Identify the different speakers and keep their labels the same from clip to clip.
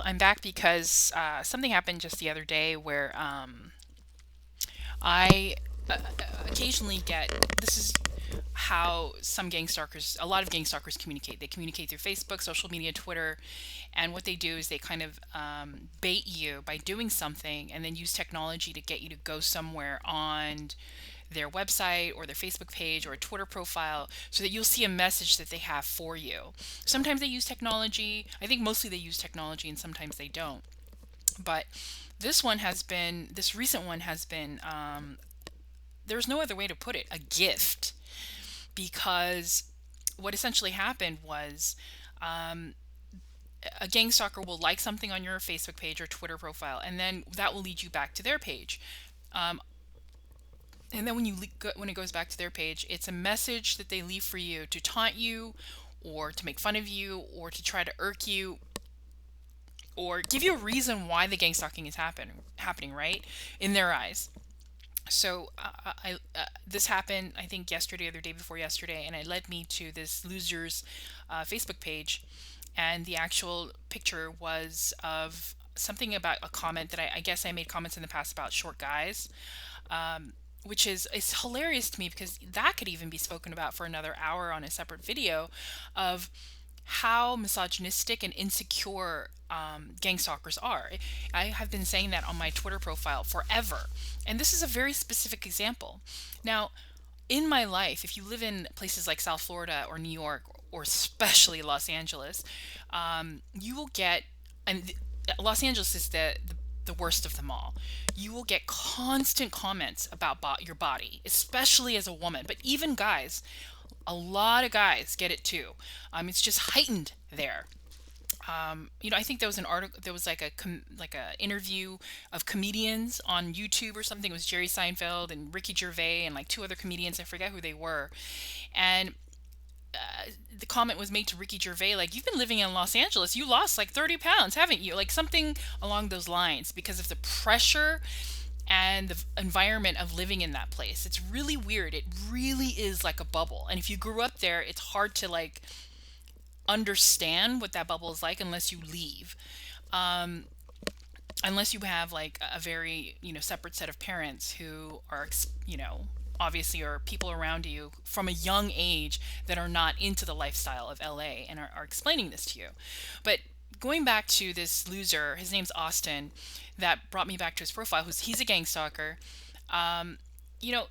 Speaker 1: I'm back because something happened just the other day where I occasionally get this is how some gang stalkers, a lot of gang stalkers communicate. They communicate through Facebook, social media, Twitter, and what they do is they kind of bait you by doing something and then use technology to get you to go somewhere on their website or their Facebook page or a Twitter profile so that you'll see a message that they have for you. Sometimes they use technology. I think mostly they use technology and sometimes they don't. But this recent one has been, there's no other way to put it, a gift. Because what essentially happened was um, a gang stalker will like something on your Facebook page or Twitter profile, and then that will lead you back to their page. Um, and then when it goes back to their page, it's a message that they leave for you to taunt you, or to make fun of you, or to try to irk you, or give you a reason why the gang stalking is happening, right? In their eyes. So this happened, I think, yesterday or the day before yesterday, and it led me to this loser's Facebook page, and the actual picture was of something about a comment that I guess I made comments in the past about short guys, which is hilarious to me because that could even be spoken about for another hour on a separate video of how misogynistic and insecure gang stalkers are. I have been saying that on my Twitter profile forever. And this is a very specific example. Now, in my life, if you live in places like South Florida or New York or especially Los Angeles, you will get, and Los Angeles is the worst of them all. You will get constant comments about your body, especially as a woman, but even guys. A lot of guys get it too. It's just heightened there. I think there was an article. There was like like a interview of comedians on YouTube or something. It was Jerry Seinfeld and Ricky Gervais and like two other comedians. I forget who they were, and the comment was made to Ricky Gervais like, "You've been living in Los Angeles. You lost like 30 pounds, haven't you?" Like something along those lines because of the pressure and the environment of living in that place. It's really weird. It really is like a bubble. And if you grew up there, it's hard to like understand what that bubble is like unless you leave. Um, Unless you have like a very, separate set of parents who are, obviously are people around you from a young age that are not into the lifestyle of LA and are explaining this to you. But going back to this loser, his name's Austin, that brought me back to his profile. He's a gang stalker. Um, you know,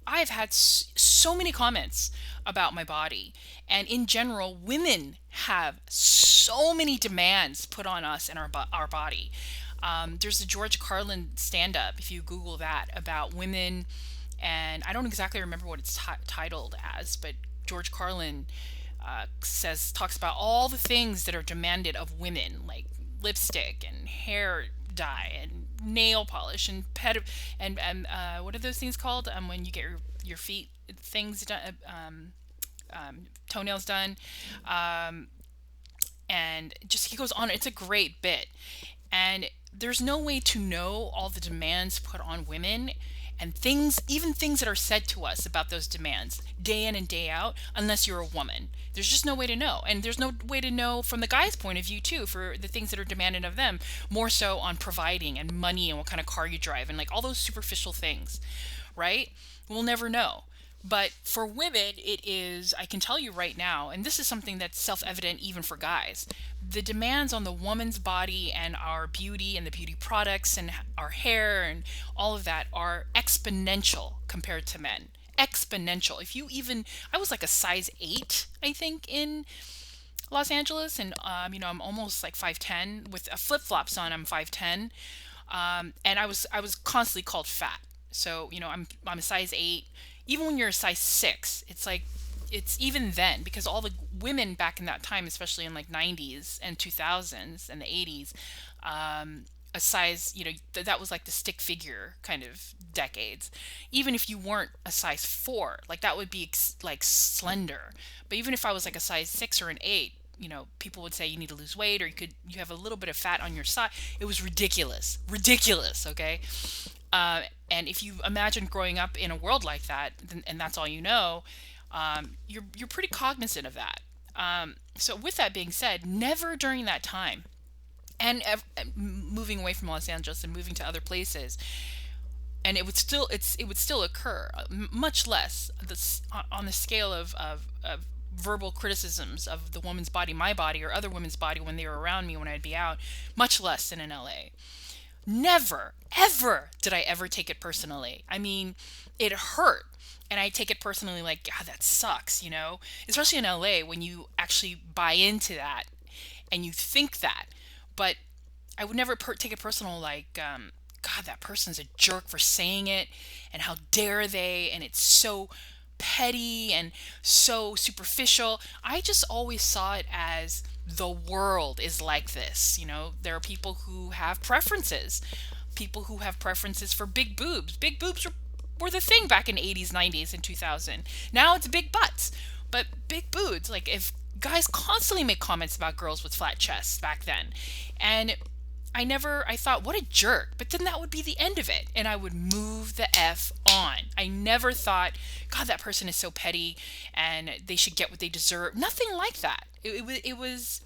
Speaker 1: I've had so many comments about my body, and in general, women have so many demands put on us and our body. There's a George Carlin stand-up, if you Google that, about women, and I don't exactly remember what it's titled as, but George Carlin talks about all the things that are demanded of women, like lipstick and hair dye and nail polish and what are those things called? When you get your feet things done, toenails done, um, and just he goes on. It's a great bit, and there's no way to know all the demands put on women and even things that are said to us about those demands day in and day out, unless you're a woman. There's just no way to know. And there's no way to know from the guy's point of view, too, for the things that are demanded of them, more so on providing and money and what kind of car you drive and like all those superficial things, right? We'll never know. But for women, it is, I can tell you right now, and this is something that's self evident even for guys, the demands on the woman's body and our beauty and the beauty products and our hair and all of that are exponential compared to men. Exponential. If you even, I was like a size 8, I think, in Los Angeles, and I'm almost like 5'10". With a flip flops on, I'm 5'10". And I was constantly called fat. So I'm a size 8. Even when you're a size 6, it's like it's even then because all the women back in that time, especially in like 90s and 2000s and the 80s, a size, that was like the stick figure kind of decades. Even if you weren't a size 4, like that would be like slender. But even if I was like a size 6 or an 8, people would say you need to lose weight or you have a little bit of fat on your side. It was ridiculous. Ridiculous, okay? And if you imagine growing up in a world like that, and that's all you know, you're pretty cognizant of that. So with that being said, never during that time, and moving away from Los Angeles and moving to other places, and it would still occur, much less on the scale of verbal criticisms of the woman's body, my body, or other women's body when they were around me when I'd be out, much less than in LA. Never, ever did I ever take it personally. I mean, it hurt. And I take it personally, like, God, that sucks, Especially in LA when you actually buy into that and you think that. But I would never take it personal, like, God, that person's a jerk for saying it, and how dare they, and it's so petty and so superficial. I just always saw it as the world is like this. There are people who have preferences, for big boobs. Big boobs were the thing back in 80s, 90s, and 2000. Now it's big butts, but big boobs. Like, if guys constantly make comments about girls with flat chests back then, and I thought, what a jerk, but then that would be the end of it, and I would move the F on. I never thought, God, that person is so petty and they should get what they deserve. Nothing like that. It was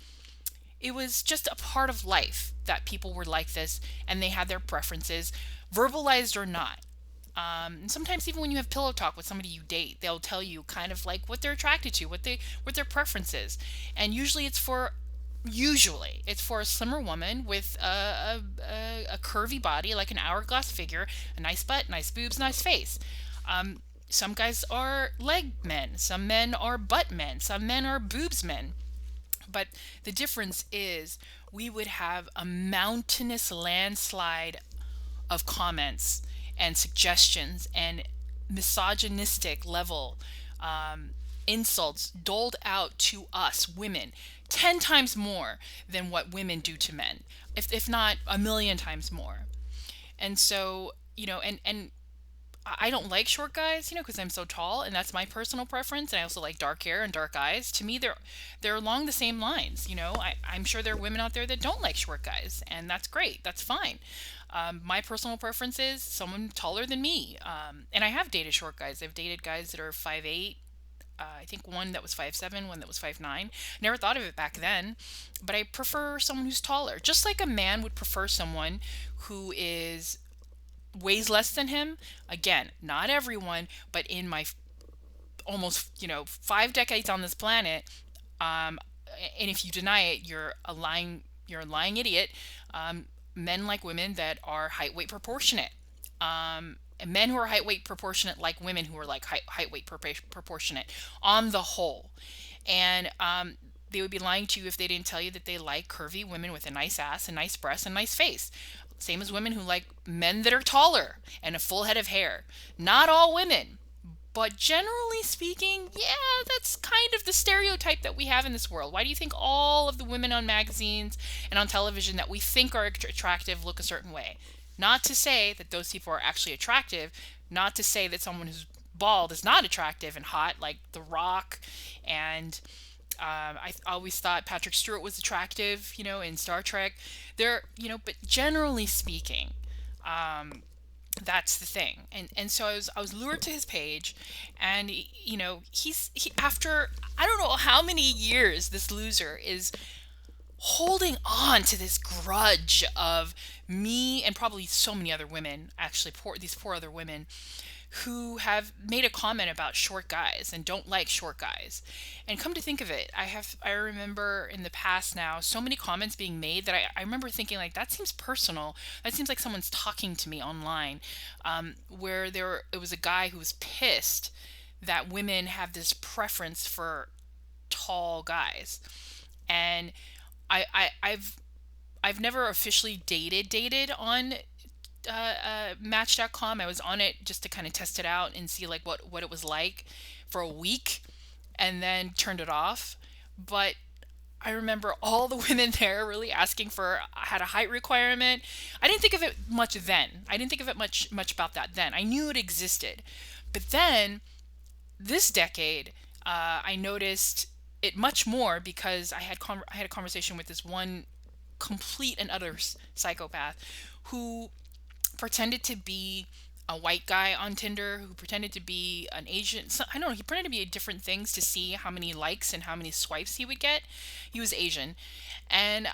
Speaker 1: just a part of life that people were like this, and they had their preferences, verbalized or not. And sometimes even when you have pillow talk with somebody you date, they'll tell you kind of like what they're attracted to, what their preference is, and usually it's for a slimmer woman with a curvy body, like an hourglass figure, a nice butt, nice boobs, nice face. Some guys are leg men, some men are butt men, some men are boobs men. But the difference is we would have a mountainous landslide of comments and suggestions and misogynistic level insults doled out to us women 10 times more than what women do to men, if not a million times more. And so, and I don't like short guys, because I'm so tall, and that's my personal preference. And I also like dark hair and dark eyes. To me, they're along the same lines. I'm sure there are women out there that don't like short guys, and that's great. That's fine. My personal preference is someone taller than me. And I have dated short guys. I've dated guys that are 5'8". I think one that was 5'7", one that was 5'9". Never thought of it back then, but I prefer someone who's taller. Just like a man would prefer someone who weighs less than him. Again, not everyone, but in my almost 5 decades on this planet, and if you deny it, you're a lying idiot. Men like women that are height weight proportionate. And men who are height weight proportionate like women who are like height weight proportionate on the whole. And they would be lying to you if they didn't tell you that they like curvy women with a nice ass and nice breasts and nice face. Same as women who like men that are taller and a full head of hair. Not all women, but generally speaking, yeah, that's kind of the stereotype that we have in this world. Why do you think all of the women on magazines and on television that we think are attractive look a certain way? Not to say that those people are actually attractive, not to say that someone who's bald is not attractive and hot, like The Rock. And I always thought Patrick Stewart was attractive, in Star Trek. But generally speaking, that's the thing. And so I was lured to his page, and he after I don't know how many years this loser is holding on to this grudge of me and probably so many other women, actually these poor other women who have made a comment about short guys and don't like short guys. And come to think of it, I remember in the past now so many comments being made that I remember thinking, like, that seems personal. That seems like someone's talking to me online, where it was a guy who was pissed that women have this preference for tall guys. And I've never officially dated on Match.com. I was on it just to kind of test it out and see like what it was like for a week, and then turned it off. But I remember all the women there really asking had a height requirement. I didn't think of it much then. I didn't think of it much about that then. I knew it existed. But then this decade, I noticed it much more because I had a conversation with this one complete and utter psychopath who pretended to be a white guy on Tinder who pretended to be an Asian. So, I don't know. He pretended to be different things to see how many likes and how many swipes he would get. He was Asian, and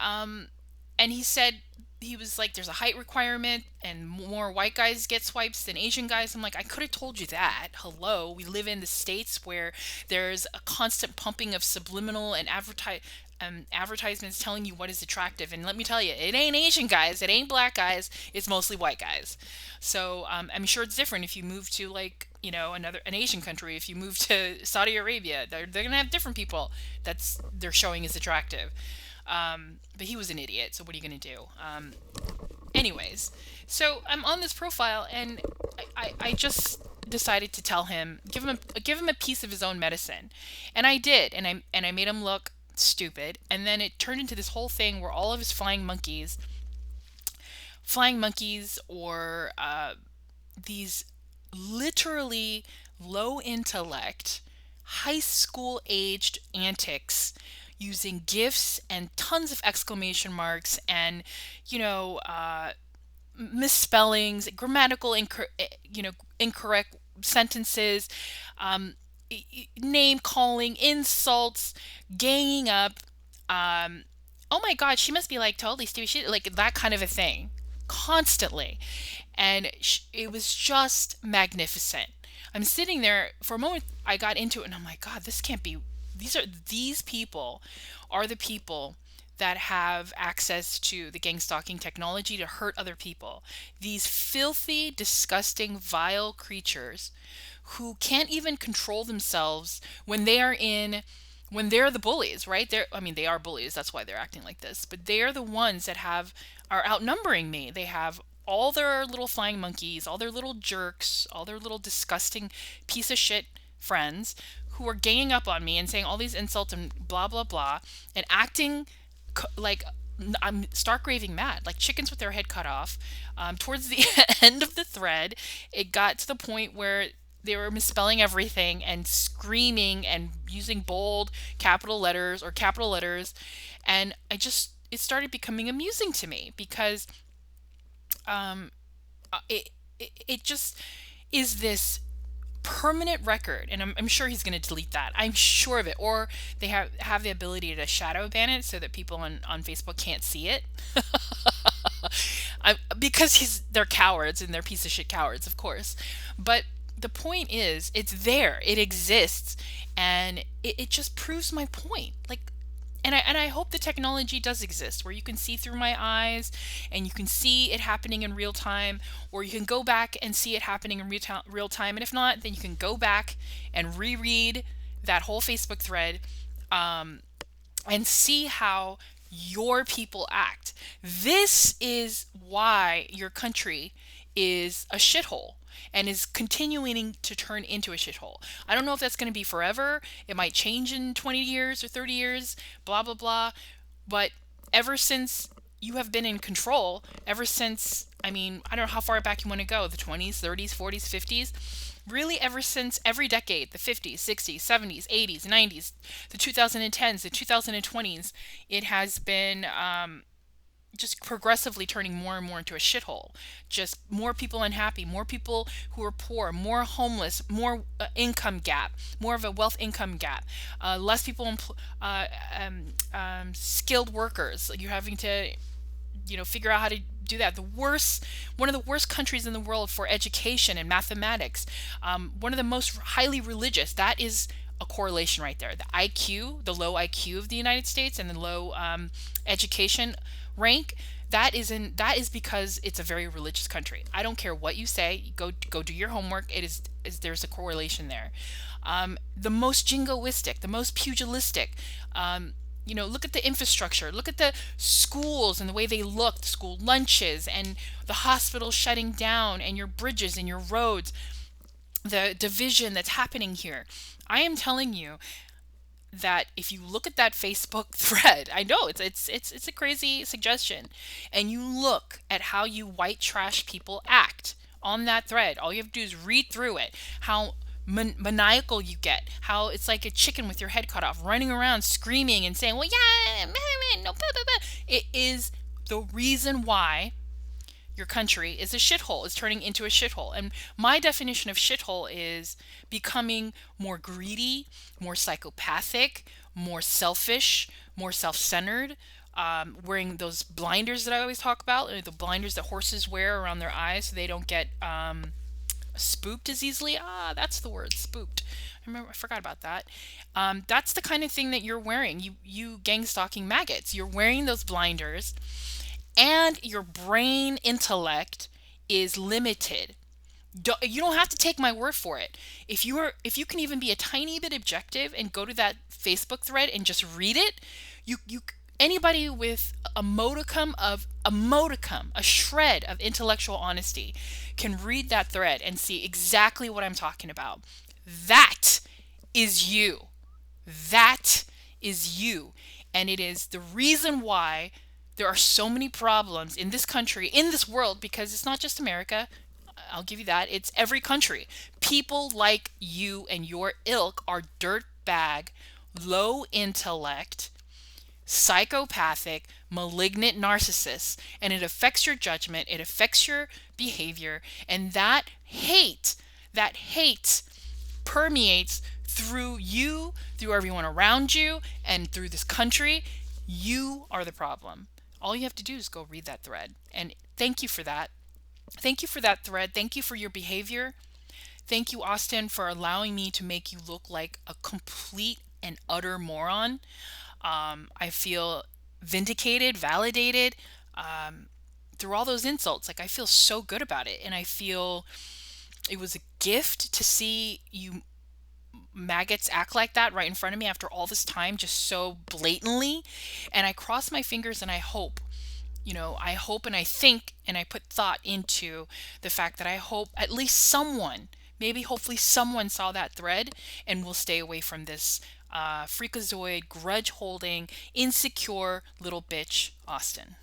Speaker 1: he said he was like, there's a height requirement, and more white guys get swipes than Asian guys. I'm like, I could have told you that. Hello, we live in the States where there's a constant pumping of subliminal and advertisements telling you what is attractive. And let me tell you, it ain't Asian guys, it ain't black guys, it's mostly white guys. So I'm sure it's different if you move to, like, an Asian country. If you move to Saudi Arabia, they're gonna have different people they're showing as attractive. But he was an idiot, so what are you gonna do? Anyways, so I'm on this profile, and I just decided to tell him, give him a piece of his own medicine, and I did, and I made him look stupid, and then it turned into this whole thing where all of his flying monkeys, or these literally low intellect, high school aged antics using gifs and tons of exclamation marks, and misspellings, incorrect sentences, name calling, insults, ganging up. Oh my God, she must be like totally stupid. Like that kind of a thing, constantly, and it was just magnificent. I'm sitting there for a moment. I got into it, and I'm like, God, this can't be. These people are the people that have access to the gang stalking technology to hurt other people. These filthy, disgusting, vile creatures who can't even control themselves when they're the bullies, right? They are bullies, that's why they're acting like this, but they are the ones that are outnumbering me. They have all their little flying monkeys, all their little jerks, all their little disgusting piece of shit friends who are ganging up on me and saying all these insults and blah blah blah, and acting like I'm stark raving mad, like chickens with their head cut off. Towards the end of the thread, it got to the point where they were misspelling everything and screaming and using bold capital letters or capital letters, and it started becoming amusing to me, because it just is this permanent record, and I'm sure he's going to delete that. I'm sure of it. Or they have the ability to shadow ban it so that people on Facebook can't see it. Because they're cowards, and they're piece of shit cowards, of course. But the point is, it's there, it exists, and it just proves my point. Like, and I hope the technology does exist where you can see through my eyes, and you can see it happening in real time, or you can go back and see it happening in real time. And if not, then you can go back and reread that whole Facebook thread, and see how your people act. This is why your country is a shithole and is continuing to turn into a shithole. I don't know if that's going to be forever. It might change in 20 years or 30 years, blah, blah, blah. But ever since you have been in control, ever since, I don't know how far back you want to go, the 20s, 30s, 40s, 50s, really ever since every decade, the 50s, 60s, 70s, 80s, 90s, the 2010s, the 2020s, it has been just progressively turning more and more into a shithole. Just more people unhappy, more people who are poor, more homeless, more income gap, more of a wealth income gap, less people, skilled workers. You're having to, figure out how to do that. One of the worst countries in the world for education and mathematics. One of the most highly religious. That is a correlation right there. The low IQ of the United States, and the low education rank, that is because it's a very religious country. I don't care what you say. Go do your homework. There's a correlation there. The most jingoistic, the most pugilistic. Look at the infrastructure. Look at the schools and the way they look. The school lunches and the hospitals shutting down, and your bridges and your roads. The division that's happening here. I am telling you that if you look at that Facebook thread, I know it's a crazy suggestion, and you look at how you white trash people act on that thread, all you have to do is read through it, how maniacal you get, how it's like a chicken with your head cut off, running around screaming and saying, well, yeah, no, blah, blah, blah. It is the reason why your country is a shithole, is turning into a shithole. And my definition of shithole is becoming more greedy, more psychopathic, more selfish, more self-centered, wearing those blinders that I always talk about, the blinders that horses wear around their eyes so they don't get spooked as easily. That's the word, spooked. I forgot about that. That's the kind of thing that you're wearing. You gang stalking maggots. You're wearing those blinders, and your brain intellect is limited. You don't have to take my word for it. If you can even be a tiny bit objective and go to that Facebook thread and just read it, you anybody with a shred of intellectual honesty can read that thread and see exactly what I'm talking about. That is you. That is you. And it is the reason why there are so many problems in this country, in this world, because it's not just America. I'll give you that. It's every country. People like you and your ilk are dirtbag, low intellect, psychopathic, malignant narcissists, and it affects your judgment, it affects your behavior, and that hate permeates through you, through everyone around you, and through this country. You are the problem. All you have to do is go read that thread. And thank you for that. Thank you for that thread. Thank you for your behavior. Thank you, Austin, for allowing me to make you look like a complete and utter moron. I feel vindicated, validated through all those insults. Like, I feel so good about it. And I feel it was a gift to see you maggots act like that right in front of me after all this time, just so blatantly. And I cross my fingers and I hope, I hope and I think and I put thought into the fact that I hope at least someone, maybe hopefully someone saw that thread and will stay away from this freakazoid, grudge holding, insecure little bitch, Austin.